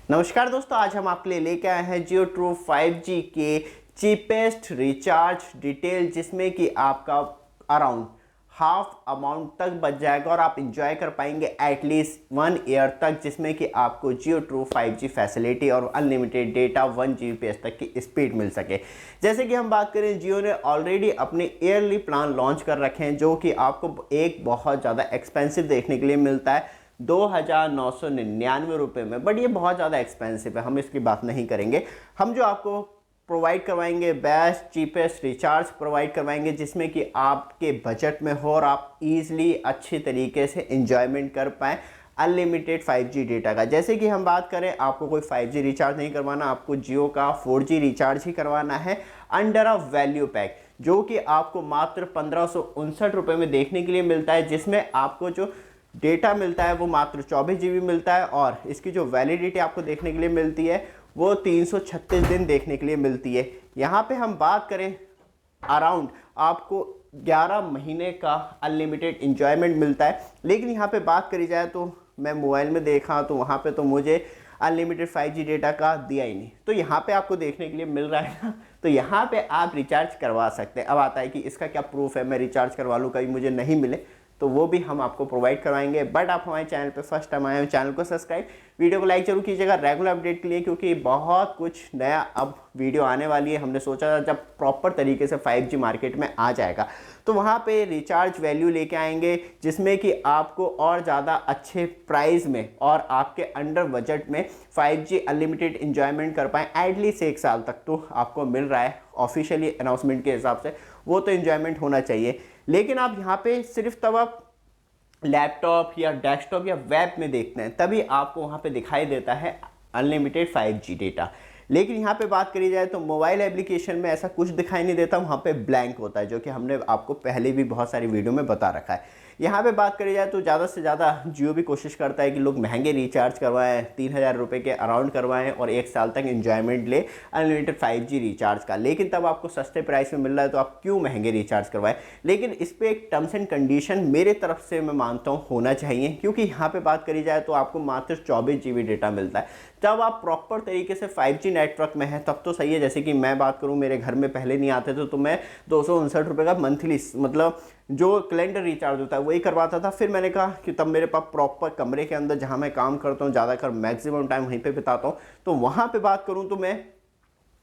नमस्कार दोस्तों, आज हम आपके लिए लेके आए हैं जियो ट्रू 5G के चीपेस्ट रिचार्ज डिटेल, जिसमें कि आपका अराउंड हाफ अमाउंट तक बच जाएगा और आप इंजॉय कर पाएंगे एटलीस्ट 1 ईयर तक, जिसमें कि आपको जियो ट्रू 5G फैसिलिटी और अनलिमिटेड डेटा 1 Gbps तक की स्पीड मिल सके। जैसे कि हम बात करें, जियो ने ऑलरेडी अपने ईयरली प्लान लॉन्च कर रखे हैं, जो कि आपको एक बहुत ज़्यादा एक्सपेंसिव देखने के लिए मिलता है 2,999 रुपये में। बट ये बहुत ज़्यादा एक्सपेंसिव है, हम इसकी बात नहीं करेंगे। हम जो आपको प्रोवाइड करवाएंगे बेस्ट चीपेस्ट रिचार्ज प्रोवाइड करवाएंगे, जिसमें कि आपके बजट में हो और आप इजीली अच्छी तरीके से एंजॉयमेंट कर पाएँ अनलिमिटेड 5G डेटा का। जैसे कि हम बात करें, आपको कोई 5G रिचार्ज नहीं करवाना, आपको जियो का 4G रिचार्ज ही करवाना है अंडर अ वैल्यू पैक, जो कि आपको मात्र 1559 रुपये में देखने के लिए मिलता है, जिसमें आपको जो डेटा मिलता है वो मात्र 24 GB मिलता है और इसकी जो वैलिडिटी आपको देखने के लिए मिलती है वो 336 दिन देखने के लिए मिलती है। यहाँ पे हम बात करें, अराउंड आपको 11 महीने का अनलिमिटेड इंजॉयमेंट मिलता है। लेकिन यहाँ पे बात करी जाए तो मैं मोबाइल में देखा तो वहाँ पे तो मुझे अनलिमिटेड 5G डेटा का दिया ही नहीं, तो यहाँ पे आपको देखने के लिए मिल रहा है ना, तो यहाँ पे आप रिचार्ज करवा सकते हैं। अब आता है कि इसका क्या प्रूफ है, मैं रिचार्ज करवा लूँ कभी मुझे नहीं मिले, तो वो भी हम आपको प्रोवाइड करवाएंगे। बट आप हमारे चैनल पे फर्स्ट टाइम आए हो, चैनल को सब्सक्राइब, वीडियो को लाइक जरूर कीजिएगा रेगुलर अपडेट के लिए, क्योंकि बहुत कुछ नया अब वीडियो आने वाली है। हमने सोचा जब प्रॉपर तरीके से 5G मार्केट में आ जाएगा तो वहाँ पे रिचार्ज वैल्यू लेके आएंगे, जिसमें कि आपको और ज़्यादा अच्छे प्राइस में और आपके अंडर बजट में 5G अनलिमिटेड इंजॉयमेंट कर पाएँ एटलीस्ट 1 साल तक। तो आपको मिल रहा है ऑफिशियली अनाउंसमेंट के हिसाब से, वो तो इंजॉयमेंट होना चाहिए। लेकिन आप यहाँ पे सिर्फ तब आप लैपटॉप या डेस्कटॉप या वेब में देखते हैं तभी आपको वहाँ पे दिखाई देता है अनलिमिटेड 5G डेटा। लेकिन यहाँ पे बात करी जाए तो मोबाइल एप्लीकेशन में ऐसा कुछ दिखाई नहीं देता, वहाँ पे ब्लैंक होता है, जो कि हमने आपको पहले भी बहुत सारी वीडियो में बता रखा है। यहाँ पे बात करी जाए तो ज़्यादा से ज़्यादा जियो भी कोशिश करता है कि लोग महंगे रिचार्ज करवाएं, 3,000 रुपये के अराउंड करवाएं और 1 साल तक एंजॉयमेंट ले अनलिमिटेड 5G रिचार्ज का। लेकिन तब आपको सस्ते प्राइस में मिल रहा है तो आप क्यों महंगे रिचार्ज करवाएं। लेकिन इस पर एक टर्म्स एंड कंडीशन मेरे तरफ से मैं मानता हूँ होना चाहिए, क्योंकि यहाँ पर बात करी जाए तो आपको मात्र 24 GB डेटा मिलता है। जब आप प्रॉपर तरीके से 5G नेटवर्क में है तब तो सही है। जैसे कि मैं बात करूं, मेरे घर में पहले नहीं आते थे तो मैं 259 रुपये का मंथली मतलब जो कैलेंडर रिचार्ज होता है वही करवाता था। फिर मैंने कहा कि तब मेरे पास प्रॉपर कमरे के अंदर जहां मैं काम करता हूं, ज़्यादातर मैक्सिमम टाइम वहीं पे बिताता हूं, तो वहां पे बात करूं तो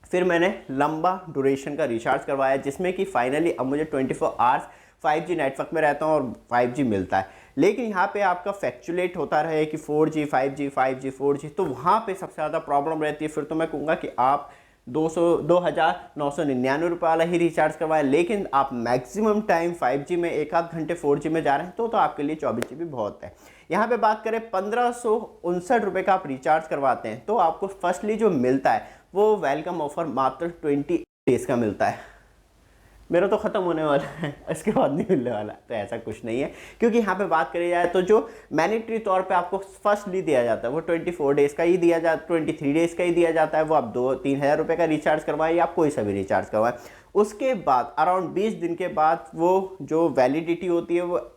फिर मैंने लंबा ड्यूरेशन का रिचार्ज करवाया, जिसमें कि फाइनली अब मुझे 24 आवर्स 5G नेटवर्क में रहता हूँ और 5G मिलता है। लेकिन यहाँ पे आपका फैक्चुलेट होता रहे कि 4G 5G 5G 4G, तो वहाँ पे सबसे ज़्यादा प्रॉब्लम रहती है। फिर तो मैं कहूँगा कि आप 2,999 रुपये वाला ही रिचार्ज करवाएं, लेकिन आप मैक्सिमम टाइम 5G में 1 आध घंटे 4G में जा रहे हैं तो आपके लिए 24 GB बहुत है। यहाँ पे बात करें 1559 रुपये का आप रिचार्ज करवाते हैं तो आपको फर्स्टली जो मिलता है वो वेलकम ऑफर मात्र 20 डेज़ का मिलता है। मेरा तो ख़त्म होने वाला है, इसके बाद नहीं मिलने वाला, तो ऐसा कुछ नहीं है। क्योंकि यहाँ पे बात करी जाए तो जो मैंडेटरी तौर पे आपको फर्स्टली दिया जाता है वो 24 डेज़ का ही दिया जाता है, 23 डेज़ का ही दिया जाता है। वो आप 2-3 हज़ार रुपये का रिचार्ज करवाएं या आप कोई सा भी रिचार्ज करवाएं, उसके बाद अराउंड 20 दिन के बाद वो जो वैलिडिटी होती है वो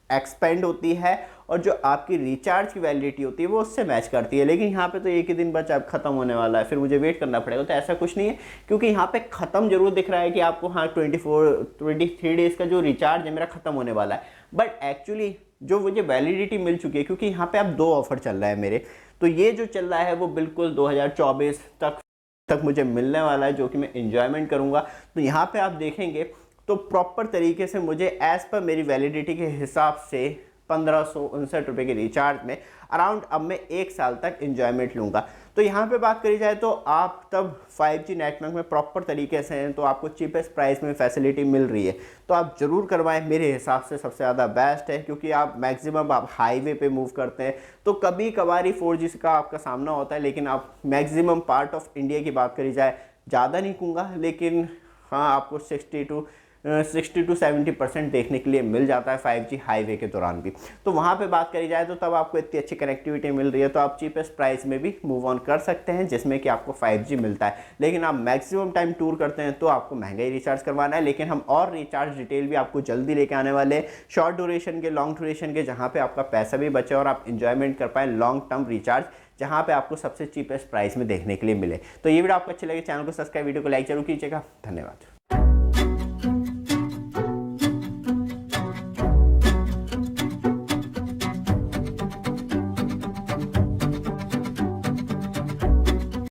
एक्सपेंड होती है और जो आपकी रिचार्ज की वैलिडिटी होती है वो उससे मैच करती है। लेकिन यहाँ पे तो एक ही दिन बचा, अब ख़त्म होने वाला है, फिर मुझे वेट करना पड़ेगा। तो ऐसा कुछ नहीं है, क्योंकि यहाँ पे ख़त्म जरूर दिख रहा है कि आपको हाँ 23 डेज़ का जो रिचार्ज है मेरा ख़त्म होने वाला है, बट एक्चुअली जो मुझे वैलिडिटी मिल चुकी है, क्योंकि यहाँ पर अब 2 ऑफर चल रहा है मेरे, तो ये जो चल रहा है वो बिल्कुल 2024 तक मुझे मिलने वाला है, जो कि मैं इंजॉयमेंट करूँगा। तो यहाँ पर आप देखेंगे तो प्रॉपर तरीके से मुझे एज़ पर मेरी वैलिडिटी के हिसाब से 1559 रुपये के रिचार्ज में अराउंड अब मैं 1 साल तक एंजॉयमेंट लूँगा। तो यहाँ पे बात करी जाए तो आप तब 5G नेटवर्क में प्रॉपर तरीके से हैं तो आपको चीपेस्ट प्राइस में फैसिलिटी मिल रही है, तो आप ज़रूर करवाएं। मेरे हिसाब से सबसे ज़्यादा बेस्ट है, क्योंकि आप मैक्सिमम आप हाईवे पे मूव करते हैं तो कभी कभार 4G का आपका सामना होता है, लेकिन आप मैक्सिमम पार्ट ऑफ इंडिया की बात करी जाए, ज़्यादा नहीं कहूँगा लेकिन हाँ आपको 60 to 70% देखने के लिए मिल जाता है 5G हाईवे के दौरान भी। तो वहाँ पे बात करी जाए तो तब आपको इतनी अच्छी कनेक्टिविटी मिल रही है तो आप चीपेस्ट प्राइस में भी मूव ऑन कर सकते हैं, जिसमें कि आपको 5G मिलता है। लेकिन आप मैक्सिमम टाइम टूर करते हैं तो आपको महंगा ही रिचार्ज करवाना है। लेकिन हम और रिचार्ज डिटेल भी आपको जल्दी लेके आने वाले हैं, शॉर्ट ड्यूरेशन के, लॉन्ग ड्यूरेशन के, जहाँ पर आपका पैसा भी बचे और आप इंजॉयमेंट कर पाएँ लॉन्ग टर्म रिचार्ज, जहाँ पे आपको सबसे चीपेस्ट प्राइस में देखने के लिए मिले। तो ये वीडियो आपको अच्छी लगे, चैनल को सब्सक्राइब, वीडियो को लाइक जरूर कीजिएगा। धन्यवाद।